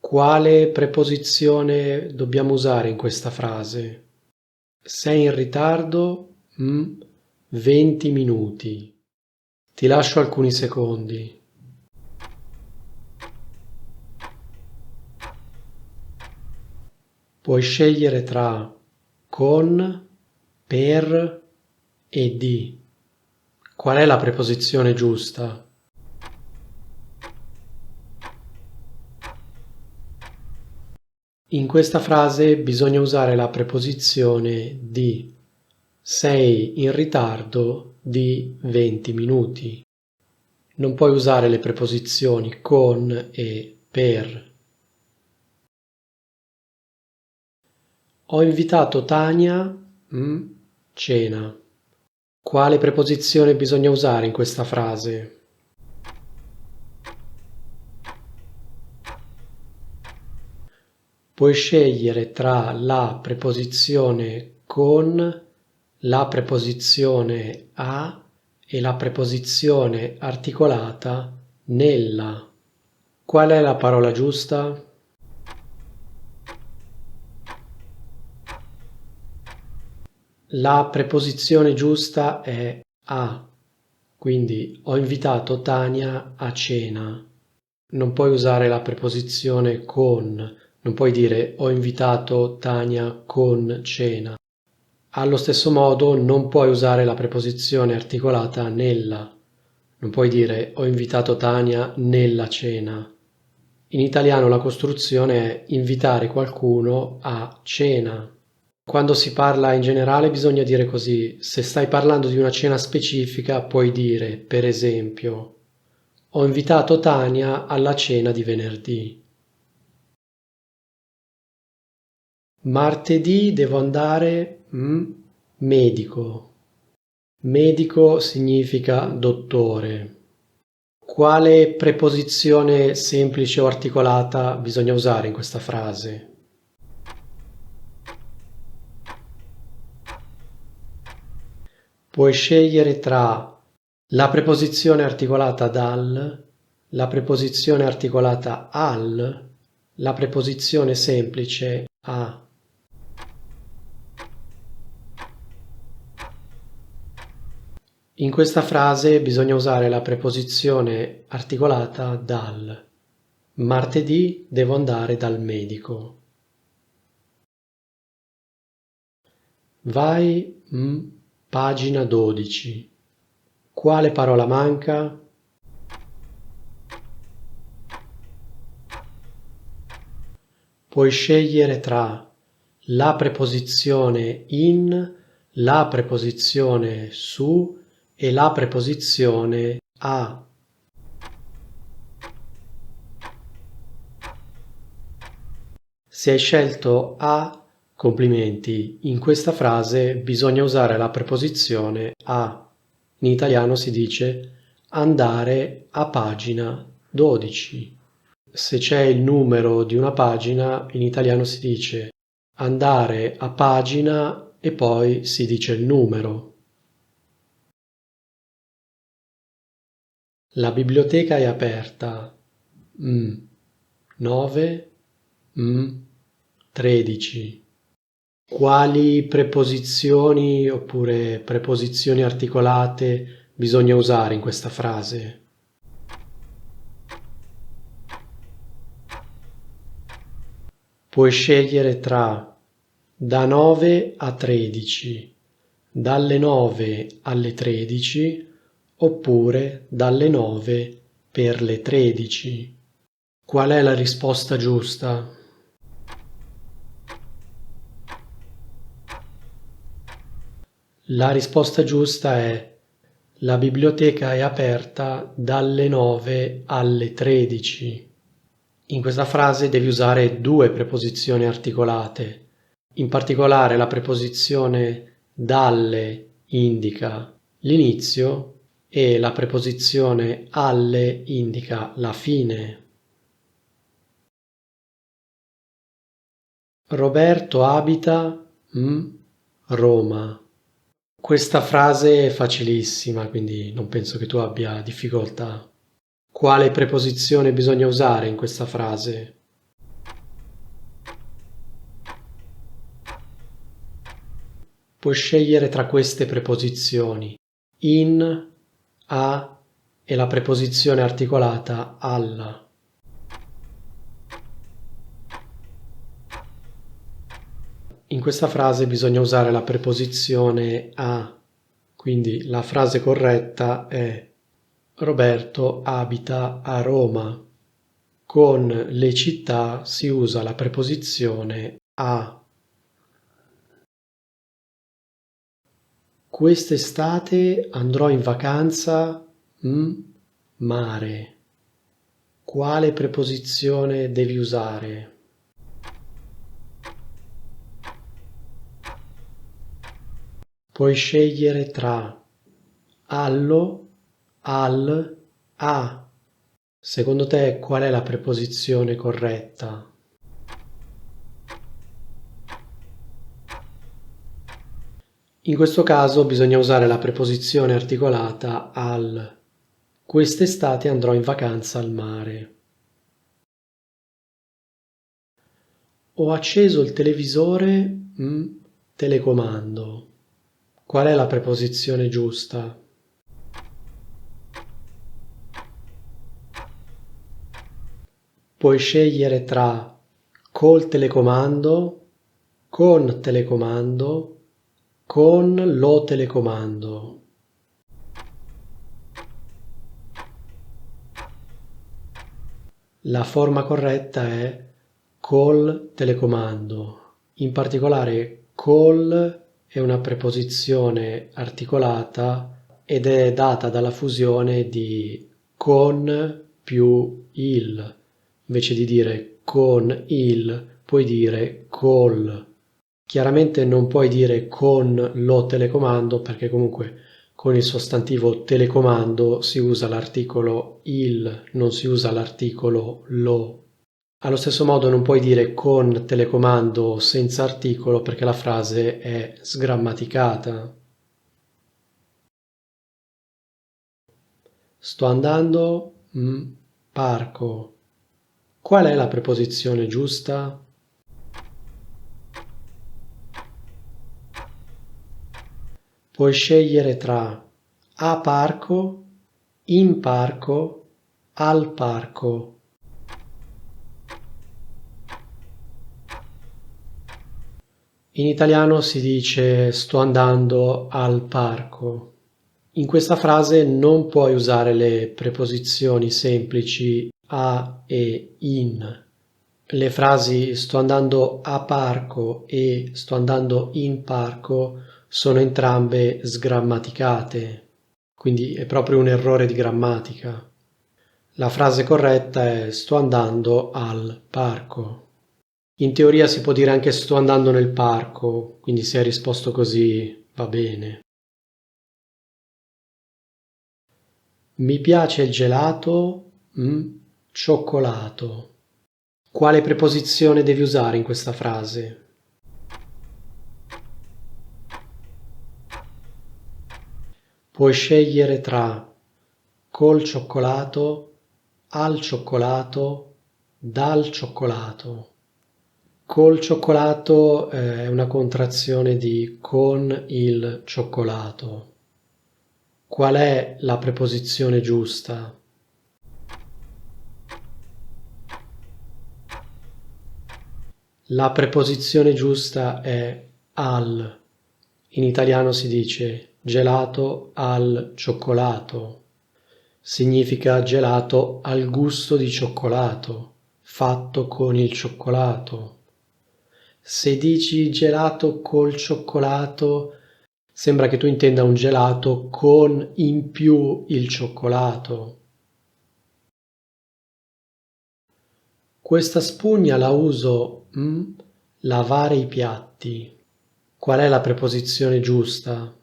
Quale preposizione dobbiamo usare in questa frase? Sei in ritardo? 20 minuti. Ti lascio alcuni secondi. Puoi scegliere tra con, per e di. Qual è la preposizione giusta? In questa frase bisogna usare la preposizione di. Sei in ritardo di 20 minuti. Non puoi usare le preposizioni con e per. Ho invitato Tania, cena. Quale preposizione bisogna usare in questa frase? Puoi scegliere tra la preposizione con, la preposizione a e la preposizione articolata nella. Qual è la parola giusta? La preposizione giusta è a, quindi ho invitato Tania a cena. Non puoi usare la preposizione con, non puoi dire ho invitato Tania con cena. Allo stesso modo non puoi usare la preposizione articolata nella. Non puoi dire ho invitato Tania nella cena. In italiano la costruzione è invitare qualcuno a cena. Quando si parla in generale bisogna dire così. Se stai parlando di una cena specifica puoi dire, per esempio, ho invitato Tania alla cena di venerdì. Martedì devo andare, medico. Medico significa dottore. Quale preposizione semplice o articolata bisogna usare in questa frase? Puoi scegliere tra la preposizione articolata dal, la preposizione articolata al, la preposizione semplice a. In questa frase bisogna usare la preposizione articolata dal. Martedì devo andare dal medico. Vai, pagina 12. Quale parola manca? Puoi scegliere tra la preposizione in, la preposizione su e la preposizione a. Se hai scelto a, complimenti. In questa frase bisogna usare la preposizione a. In italiano si dice andare a pagina 12. Se c'è il numero di una pagina, in italiano si dice andare a pagina e poi si dice il numero. La biblioteca è aperta. 9, 13. Quali preposizioni oppure preposizioni articolate bisogna usare in questa frase? Puoi scegliere tra da 9 a 13, dalle 9 alle 13 oppure dalle 9 per le 13. Qual è la risposta giusta? La risposta giusta è la biblioteca è aperta dalle 9 alle 13. In questa frase devi usare due preposizioni articolate. In particolare la preposizione dalle indica l'inizio e la preposizione alle indica la fine. Roberto abita Roma. Questa frase è facilissima, quindi non penso che tu abbia difficoltà. Quale preposizione bisogna usare in questa frase? Puoi scegliere tra queste preposizioni: in, a e la preposizione articolata alla. In questa frase bisogna usare la preposizione a, quindi la frase corretta è: Roberto abita a Roma. Con le città si usa la preposizione a. Quest'estate andrò in vacanza mare. Quale preposizione devi usare? Puoi scegliere tra allo, al, a. Secondo te qual è la preposizione corretta? In questo caso bisogna usare la preposizione articolata al. Quest'estate andrò in vacanza al mare. Ho acceso il televisore, telecomando. Qual è la preposizione giusta? Puoi scegliere tra col telecomando, con telecomando, con lo telecomando. La forma corretta è col telecomando. In particolare col è una preposizione articolata ed è data dalla fusione di con più il. Invece di dire con il, puoi dire col. Chiaramente non puoi dire con lo telecomando perché comunque con il sostantivo telecomando si usa l'articolo il, non si usa l'articolo lo. Allo stesso modo non puoi dire con telecomando senza articolo perché la frase è sgrammaticata. Sto andando parco. Qual è la preposizione giusta? Puoi scegliere tra a parco, in parco, al parco. In italiano si dice sto andando al parco. In questa frase non puoi usare le preposizioni semplici a e in. Le frasi sto andando a parco e sto andando in parco sono entrambe sgrammaticate, quindi è proprio un errore di grammatica. La frase corretta è sto andando al parco. In teoria si può dire anche sto andando nel parco, quindi se hai risposto così va bene. Mi piace il gelato, cioccolato. Quale preposizione devi usare in questa frase? Puoi scegliere tra col cioccolato, al cioccolato, dal cioccolato. Col cioccolato è una contrazione di con il cioccolato. Qual è la preposizione giusta? La preposizione giusta è al. In italiano si dice gelato al cioccolato. Significa gelato al gusto di cioccolato, fatto con il cioccolato. Se dici gelato col cioccolato, sembra che tu intenda un gelato con in più il cioccolato. Questa spugna la uso lavare i piatti. Qual è la preposizione giusta?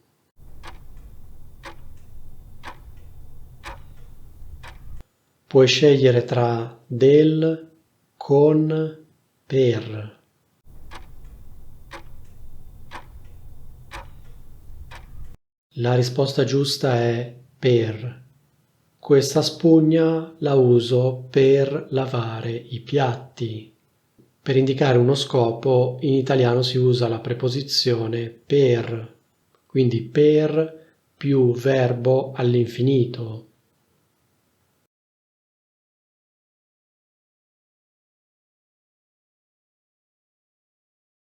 Puoi scegliere tra del, con, per. La risposta giusta è per. Questa spugna la uso per lavare i piatti. Per indicare uno scopo in italiano si usa la preposizione per, quindi per più verbo all'infinito.